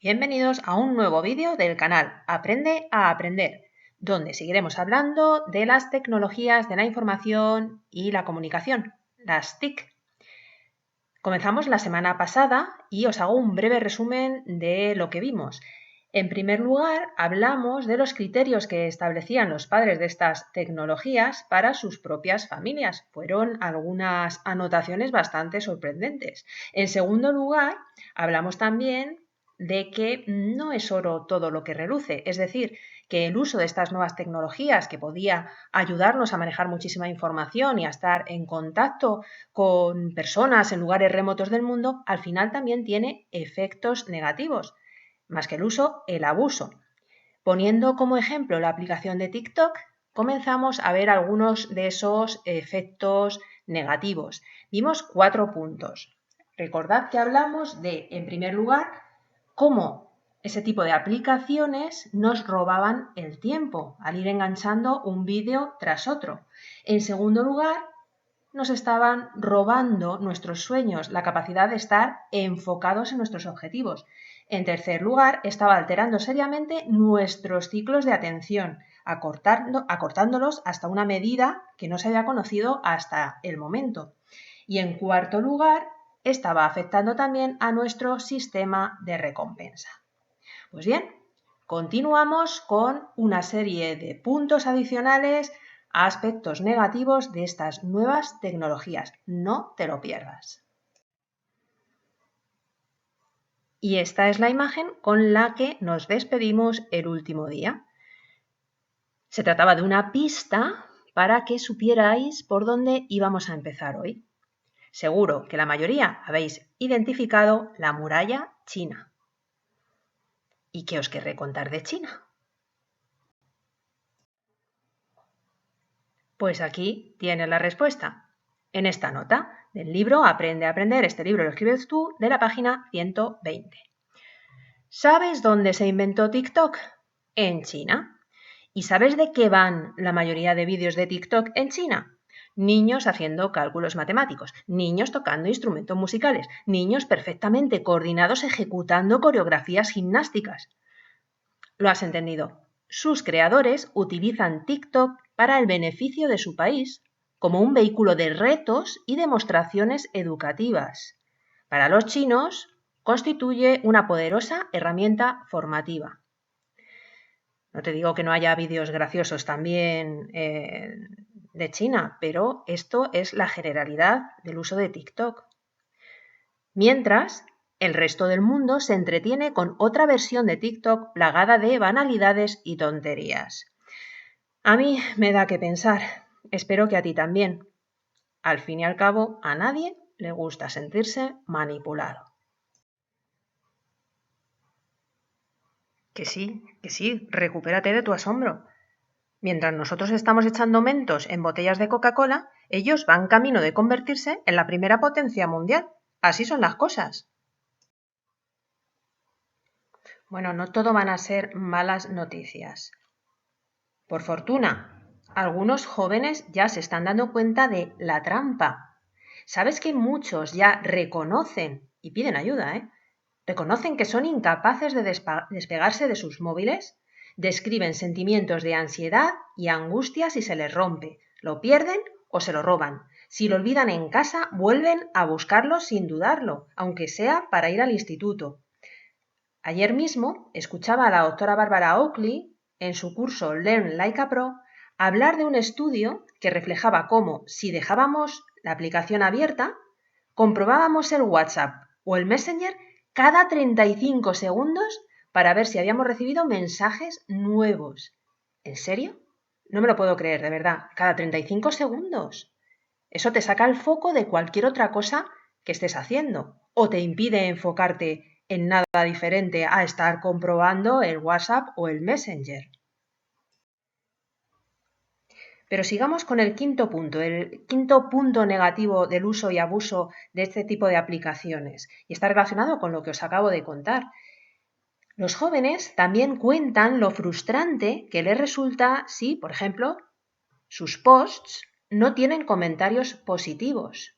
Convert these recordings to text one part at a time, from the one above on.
Bienvenidos a un nuevo vídeo del canal Aprende a Aprender, donde seguiremos hablando de las tecnologías de la información y la comunicación, las TIC. Comenzamos la semana pasada y os hago un breve resumen de lo que vimos. En primer lugar, hablamos de los criterios que establecían los padres de estas tecnologías para sus propias familias. Fueron algunas anotaciones bastante sorprendentes. En segundo lugar, hablamos también de que no es oro todo lo que reluce, es decir, que el uso de estas nuevas tecnologías que podía ayudarnos a manejar muchísima información y a estar en contacto con personas en lugares remotos del mundo, al final también tiene efectos negativos. Más que el uso, el abuso. Poniendo como ejemplo la aplicación de TikTok, comenzamos a ver algunos de esos efectos negativos. Vimos 4 puntos. Recordad que hablamos de, en primer lugar, cómo ese tipo de aplicaciones nos robaban el tiempo al ir enganchando un vídeo tras otro. En segundo lugar, nos estaban robando nuestros sueños, la capacidad de estar enfocados en nuestros objetivos. En tercer lugar, estaba alterando seriamente nuestros ciclos de atención, acortándolos hasta una medida que no se había conocido hasta el momento. Y en cuarto lugar, estaba afectando también a nuestro sistema de recompensa. Pues bien, continuamos con una serie de puntos adicionales a aspectos negativos de estas nuevas tecnologías. No te lo pierdas. Y esta es la imagen con la que nos despedimos el último día. Se trataba de una pista para que supierais por dónde íbamos a empezar hoy. Seguro que la mayoría habéis identificado la muralla china. ¿Y qué os querré contar de China? Pues aquí tienes la respuesta, en esta nota del libro Aprende a Aprender. Este libro lo escribes tú, de la página 120. ¿Sabes dónde se inventó TikTok? En China. ¿Y sabes de qué van la mayoría de vídeos de TikTok en China? Niños haciendo cálculos matemáticos, niños tocando instrumentos musicales, niños perfectamente coordinados ejecutando coreografías gimnásticas. ¿Lo has entendido? Sus creadores utilizan TikTok para el beneficio de su país, como un vehículo de retos y demostraciones educativas. Para los chinos, constituye una poderosa herramienta formativa. No te digo que no haya vídeos graciosos también de China, pero esto es la generalidad del uso de TikTok. Mientras, el resto del mundo se entretiene con otra versión de TikTok plagada de banalidades y tonterías. A mí me da que pensar, espero que a ti también. Al fin y al cabo, a nadie le gusta sentirse manipulado. Que sí, recupérate de tu asombro. Mientras nosotros estamos echando mentos en botellas de Coca-Cola, ellos van camino de convertirse en la primera potencia mundial. Así son las cosas. Bueno, no todo van a ser malas noticias. Por fortuna, algunos jóvenes ya se están dando cuenta de la trampa. ¿Sabes que muchos ya reconocen y piden ayuda, reconocen que son incapaces de despegarse de sus móviles? Describen sentimientos de ansiedad y angustia si se les rompe, lo pierden o se lo roban. Si lo olvidan en casa, vuelven a buscarlo sin dudarlo, aunque sea para ir al instituto. Ayer mismo escuchaba a la doctora Barbara Oakley, en su curso Learn Like a Pro, hablar de un estudio que reflejaba cómo, si dejábamos la aplicación abierta, comprobábamos el WhatsApp o el Messenger cada 35 segundos para ver si habíamos recibido mensajes nuevos. ¿En serio? No me lo puedo creer, de verdad. Cada 35 segundos. Eso te saca el foco de cualquier otra cosa que estés haciendo o te impide enfocarte en nada diferente a estar comprobando el WhatsApp o el Messenger. Pero sigamos con el quinto punto negativo del uso y abuso de este tipo de aplicaciones, y está relacionado con lo que os acabo de contar. Los jóvenes también cuentan lo frustrante que les resulta si, por ejemplo, sus posts no tienen comentarios positivos.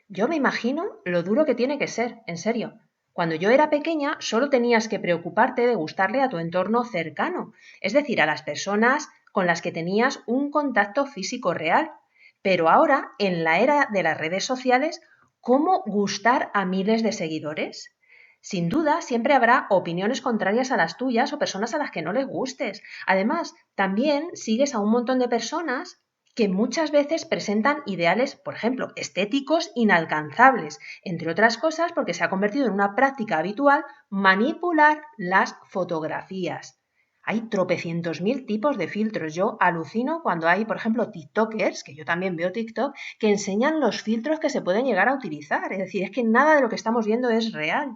Yo me imagino lo duro que tiene que ser, en serio. Cuando yo era pequeña, solo tenías que preocuparte de gustarle a tu entorno cercano, es decir, a las personas con las que tenías un contacto físico real. Pero ahora, en la era de las redes sociales, ¿cómo gustar a miles de seguidores? Sin duda, siempre habrá opiniones contrarias a las tuyas o personas a las que no les gustes. Además, también sigues a un montón de personas que muchas veces presentan ideales, por ejemplo, estéticos inalcanzables, entre otras cosas porque se ha convertido en una práctica habitual manipular las fotografías. Hay tropecientos mil tipos de filtros. Yo alucino cuando hay, por ejemplo, TikTokers, que yo también veo TikTok, que enseñan los filtros que se pueden llegar a utilizar. Es decir, es que nada de lo que estamos viendo es real.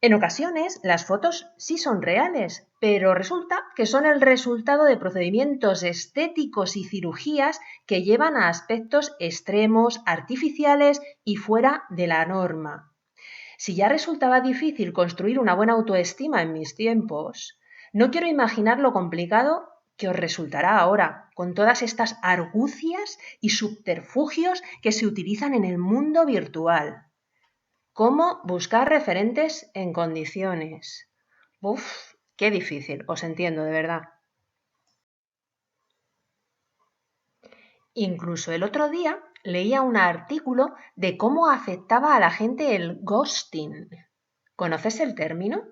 En ocasiones, las fotos sí son reales, pero resulta que son el resultado de procedimientos estéticos y cirugías que llevan a aspectos extremos, artificiales y fuera de la norma. Si ya resultaba difícil construir una buena autoestima en mis tiempos, no quiero imaginar lo complicado que os resultará ahora, con todas estas argucias y subterfugios que se utilizan en el mundo virtual. ¿Cómo buscar referentes en condiciones? Uf, qué difícil, os entiendo, de verdad. Incluso el otro día leía un artículo de cómo afectaba a la gente el ghosting. ¿Conoces el término?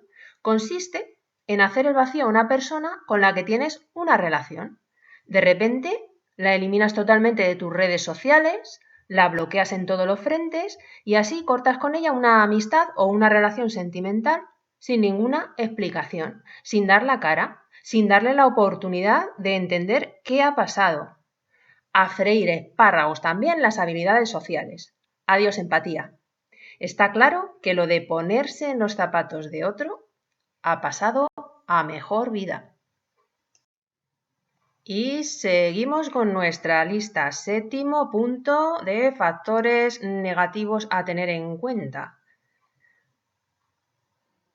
Consiste en hacer el vacío a una persona con la que tienes una relación. De repente la eliminas totalmente de tus redes sociales, la bloqueas en todos los frentes y así cortas con ella una amistad o una relación sentimental sin ninguna explicación, sin dar la cara, sin darle la oportunidad de entender qué ha pasado. A freír espárragos también las habilidades sociales. Adiós empatía. Está claro que lo de ponerse en los zapatos de otro ha pasado a mejor vida. Y seguimos con nuestra lista. Séptimo punto de factores negativos a tener en cuenta.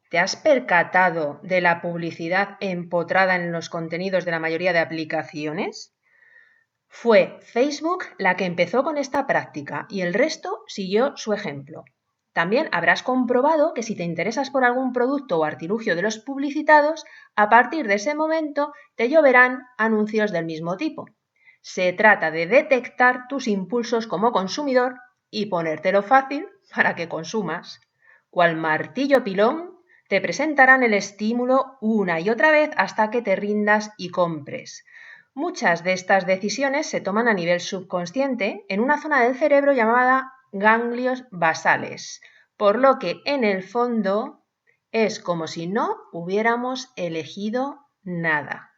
¿Te has percatado de la publicidad empotrada en los contenidos de la mayoría de aplicaciones? Fue Facebook la que empezó con esta práctica y el resto siguió su ejemplo. También habrás comprobado que si te interesas por algún producto o artilugio de los publicitados, a partir de ese momento te lloverán anuncios del mismo tipo. Se trata de detectar tus impulsos como consumidor y ponértelo fácil para que consumas. Cual martillo pilón, te presentarán el estímulo una y otra vez hasta que te rindas y compres. Muchas de estas decisiones se toman a nivel subconsciente en una zona del cerebro llamada ganglios basales, por lo que en el fondo es como si no hubiéramos elegido nada.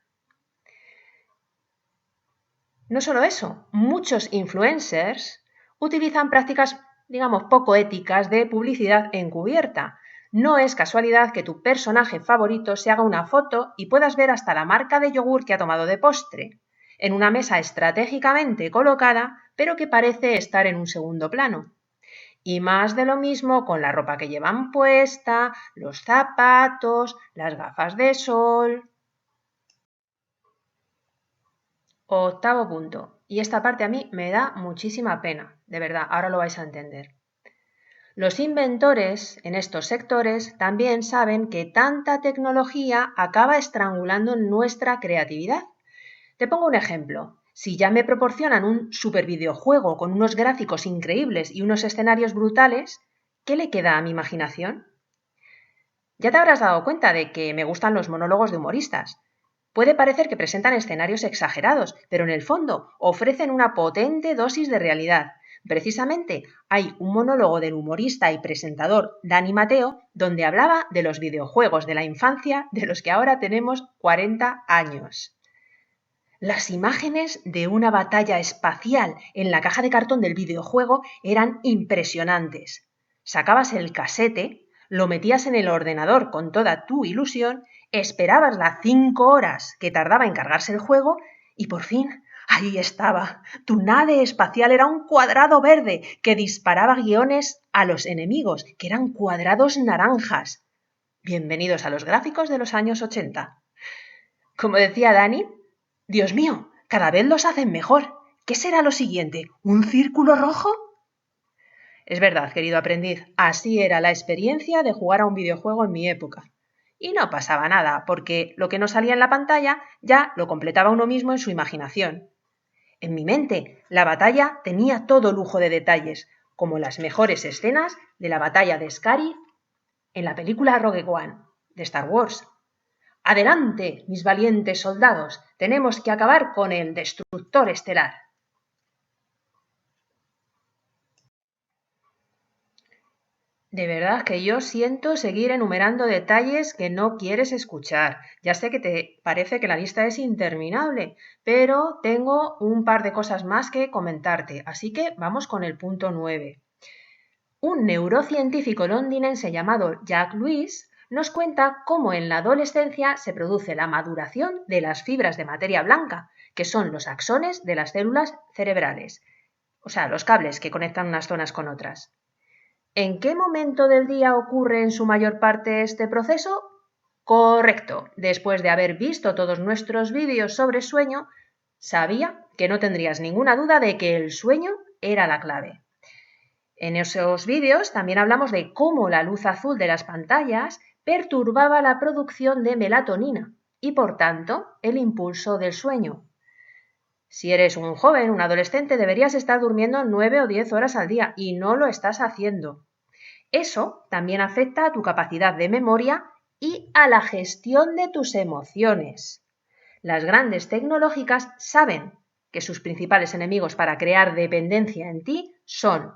No solo eso, muchos influencers utilizan prácticas, digamos, poco éticas de publicidad encubierta. No es casualidad que tu personaje favorito se haga una foto y puedas ver hasta la marca de yogur que ha tomado de postre, en una mesa estratégicamente colocada, pero que parece estar en un segundo plano. Y más de lo mismo con la ropa que llevan puesta, los zapatos, las gafas de sol. Octavo punto. Y esta parte a mí me da muchísima pena, de verdad, ahora lo vais a entender. Los inventores en estos sectores también saben que tanta tecnología acaba estrangulando nuestra creatividad. Te pongo un ejemplo. Si ya me proporcionan un super videojuego con unos gráficos increíbles y unos escenarios brutales, ¿qué le queda a mi imaginación? Ya te habrás dado cuenta de que me gustan los monólogos de humoristas. Puede parecer que presentan escenarios exagerados, pero en el fondo ofrecen una potente dosis de realidad. Precisamente hay un monólogo del humorista y presentador Dani Mateo donde hablaba de los videojuegos de la infancia de los que ahora tenemos 40 años. Las imágenes de una batalla espacial en la caja de cartón del videojuego eran impresionantes. Sacabas el casete, lo metías en el ordenador con toda tu ilusión, esperabas las 5 horas que tardaba en cargarse el juego y por fin ahí estaba. Tu nave espacial era un cuadrado verde que disparaba guiones a los enemigos, que eran cuadrados naranjas. Bienvenidos a los gráficos de los años 80. Como decía Dani, Dios mío, cada vez los hacen mejor. ¿Qué será lo siguiente? ¿Un círculo rojo? Es verdad, querido aprendiz, así era la experiencia de jugar a un videojuego en mi época. Y no pasaba nada, porque lo que no salía en la pantalla ya lo completaba uno mismo en su imaginación. En mi mente, la batalla tenía todo lujo de detalles, como las mejores escenas de la batalla de Scarif en la película Rogue One de Star Wars. Adelante, mis valientes soldados, tenemos que acabar con el destructor estelar. De verdad que yo siento seguir enumerando detalles que no quieres escuchar. Ya sé que te parece que la lista es interminable, pero tengo un par de cosas más que comentarte, así que vamos con el punto 9. Un neurocientífico londinense llamado Jack Lewis nos cuenta cómo en la adolescencia se produce la maduración de las fibras de materia blanca, que son los axones de las células cerebrales, o sea, los cables que conectan unas zonas con otras. ¿En qué momento del día ocurre en su mayor parte este proceso? Correcto, después de haber visto todos nuestros vídeos sobre sueño, sabía que no tendrías ninguna duda de que el sueño era la clave. En esos vídeos también hablamos de cómo la luz azul de las pantallas perturbaba la producción de melatonina y, por tanto, el impulso del sueño. Si eres un joven, un adolescente, deberías estar durmiendo 9 o 10 horas al día y no lo estás haciendo. Eso también afecta a tu capacidad de memoria y a la gestión de tus emociones. Las grandes tecnológicas saben que sus principales enemigos para crear dependencia en ti son,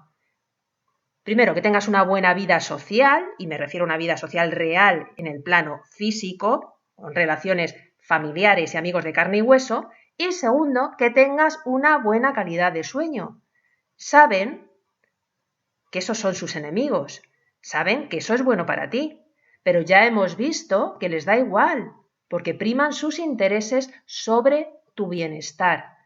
primero, que tengas una buena vida social, y me refiero a una vida social real en el plano físico, con relaciones familiares y amigos de carne y hueso, y segundo, que tengas una buena calidad de sueño. Saben que esos son sus enemigos, saben que eso es bueno para ti, pero ya hemos visto que les da igual, porque priman sus intereses sobre tu bienestar.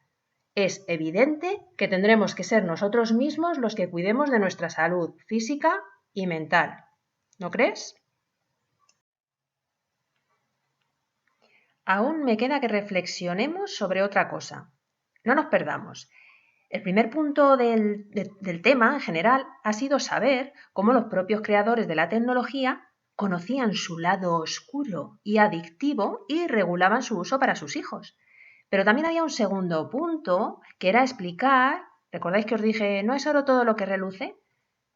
Es evidente que tendremos que ser nosotros mismos los que cuidemos de nuestra salud física y mental. ¿No crees? Aún me queda que reflexionemos sobre otra cosa. No nos perdamos. El primer punto del tema en general ha sido saber cómo los propios creadores de la tecnología conocían su lado oscuro y adictivo y regulaban su uso para sus hijos. Pero también había un segundo punto que era explicar, ¿recordáis que os dije, no es oro todo lo que reluce?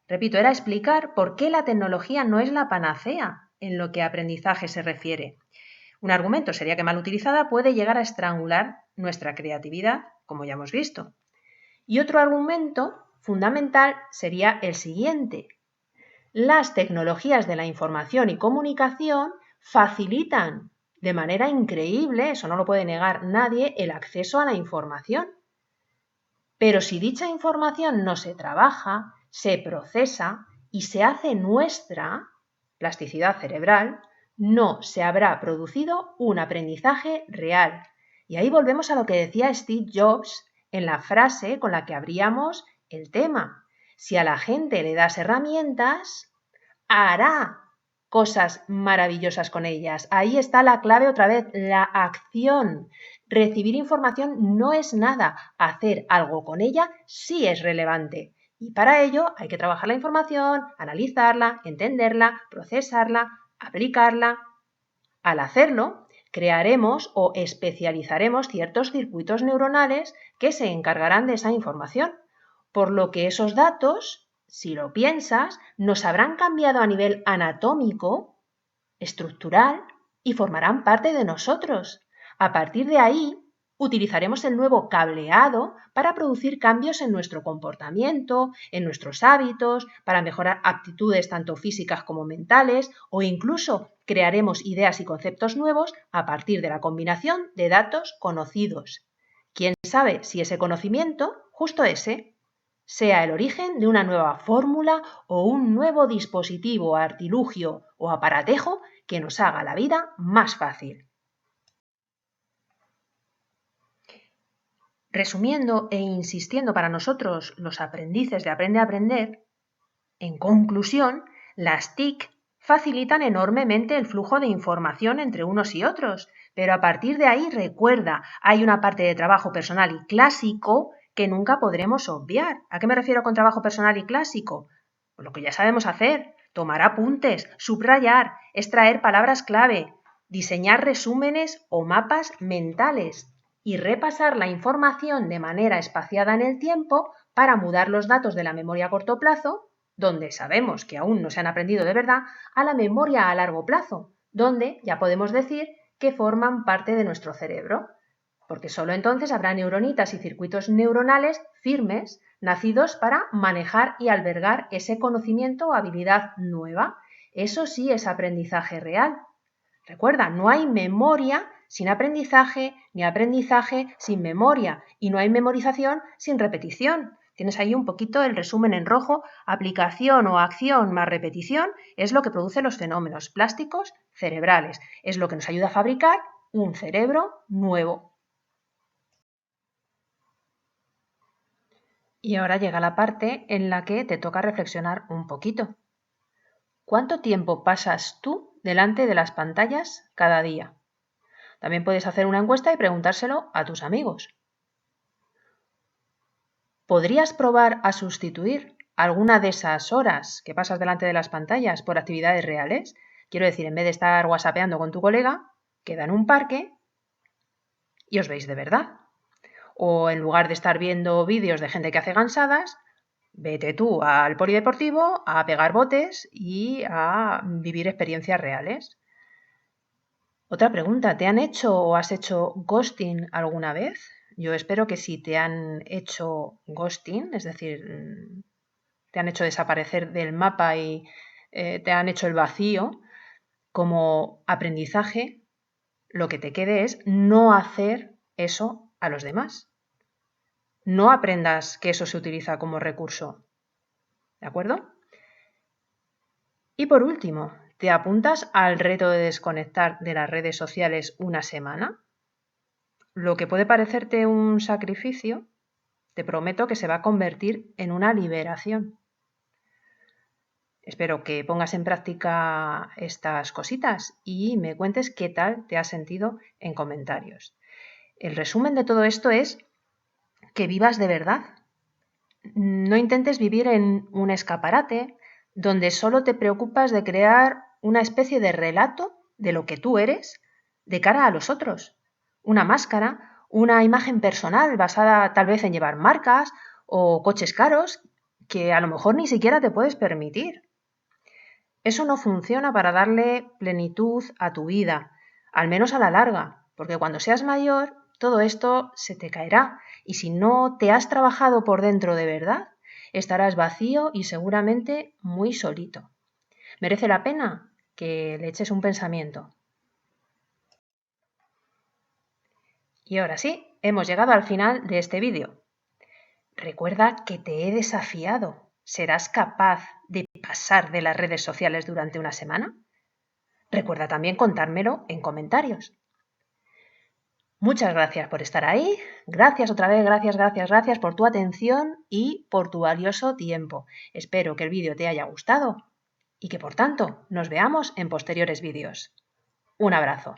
Repito, era explicar por qué la tecnología no es la panacea en lo que a aprendizaje se refiere. Un argumento sería que mal utilizada puede llegar a estrangular nuestra creatividad, como ya hemos visto. Y otro argumento fundamental sería el siguiente. Las tecnologías de la información y comunicación facilitan de manera increíble, eso no lo puede negar nadie, el acceso a la información. Pero si dicha información no se trabaja, se procesa y se hace nuestra, plasticidad cerebral, no se habrá producido un aprendizaje real. Y ahí volvemos a lo que decía Steve Jobs en la frase con la que abríamos el tema. Si a la gente le das herramientas, hará cosas maravillosas con ellas. Ahí está la clave otra vez, la acción. Recibir información no es nada, hacer algo con ella sí es relevante. Y para ello hay que trabajar la información, analizarla, entenderla, procesarla, aplicarla. Al hacerlo, crearemos o especializaremos ciertos circuitos neuronales que se encargarán de esa información, por lo que esos datos, si lo piensas, nos habrán cambiado a nivel anatómico, estructural y formarán parte de nosotros. A partir de ahí, utilizaremos el nuevo cableado para producir cambios en nuestro comportamiento, en nuestros hábitos, para mejorar aptitudes tanto físicas como mentales o incluso crearemos ideas y conceptos nuevos a partir de la combinación de datos conocidos. ¿Quién sabe si ese conocimiento, justo ese, sea el origen de una nueva fórmula o un nuevo dispositivo, artilugio o aparatejo que nos haga la vida más fácil? Resumiendo e insistiendo para nosotros, los aprendices de Aprende a Aprender, en conclusión, las TIC facilitan enormemente el flujo de información entre unos y otros, pero a partir de ahí, recuerda, hay una parte de trabajo personal y clásico que nunca podremos obviar. ¿A qué me refiero con trabajo personal y clásico? Lo que ya sabemos hacer: tomar apuntes, subrayar, extraer palabras clave, diseñar resúmenes o mapas mentales y repasar la información de manera espaciada en el tiempo para mudar los datos de la memoria a corto plazo, donde sabemos que aún no se han aprendido de verdad, a la memoria a largo plazo, donde ya podemos decir que forman parte de nuestro cerebro, porque solo entonces habrá neuronitas y circuitos neuronales firmes, nacidos para manejar y albergar ese conocimiento o habilidad nueva. Eso sí es aprendizaje real. Recuerda, no hay memoria sin aprendizaje, ni aprendizaje sin memoria, y no hay memorización sin repetición. Tienes ahí un poquito el resumen en rojo: aplicación o acción más repetición es lo que produce los fenómenos plásticos cerebrales, es lo que nos ayuda a fabricar un cerebro nuevo. Y ahora llega la parte en la que te toca reflexionar un poquito. ¿Cuánto tiempo pasas tú delante de las pantallas cada día? También puedes hacer una encuesta y preguntárselo a tus amigos. ¿Podrías probar a sustituir alguna de esas horas que pasas delante de las pantallas por actividades reales? Quiero decir, en vez de estar whatsappeando con tu colega, queda en un parque y os veis de verdad. O en lugar de estar viendo vídeos de gente que hace gansadas, vete tú al polideportivo a pegar botes y a vivir experiencias reales. Otra pregunta: ¿te han hecho o has hecho ghosting alguna vez? Yo espero que si te han hecho ghosting, es decir, te han hecho desaparecer del mapa y te han hecho el vacío, como aprendizaje, lo que te quede es no hacer eso a los demás. No aprendas que eso se utiliza como recurso. ¿De acuerdo? Y por último, ¿te apuntas al reto de desconectar de las redes sociales una semana? Lo que puede parecerte un sacrificio, te prometo que se va a convertir en una liberación. Espero que pongas en práctica estas cositas y me cuentes qué tal te has sentido en comentarios. El resumen de todo esto es que vivas de verdad. No intentes vivir en un escaparate donde solo te preocupas de crear una especie de relato de lo que tú eres de cara a los otros. Una máscara, una imagen personal basada tal vez en llevar marcas o coches caros que a lo mejor ni siquiera te puedes permitir. Eso no funciona para darle plenitud a tu vida, al menos a la larga, porque cuando seas mayor todo esto se te caerá y si no te has trabajado por dentro de verdad, estarás vacío y seguramente muy solito. ¿Merece la pena que le eches un pensamiento? Y ahora sí, hemos llegado al final de este vídeo. Recuerda que te he desafiado. ¿Serás capaz de pasar de las redes sociales durante una semana? Recuerda también contármelo en comentarios. Muchas gracias por estar ahí. Gracias otra vez, gracias por tu atención y por tu valioso tiempo. Espero que el vídeo te haya gustado y que por tanto nos veamos en posteriores vídeos. Un abrazo.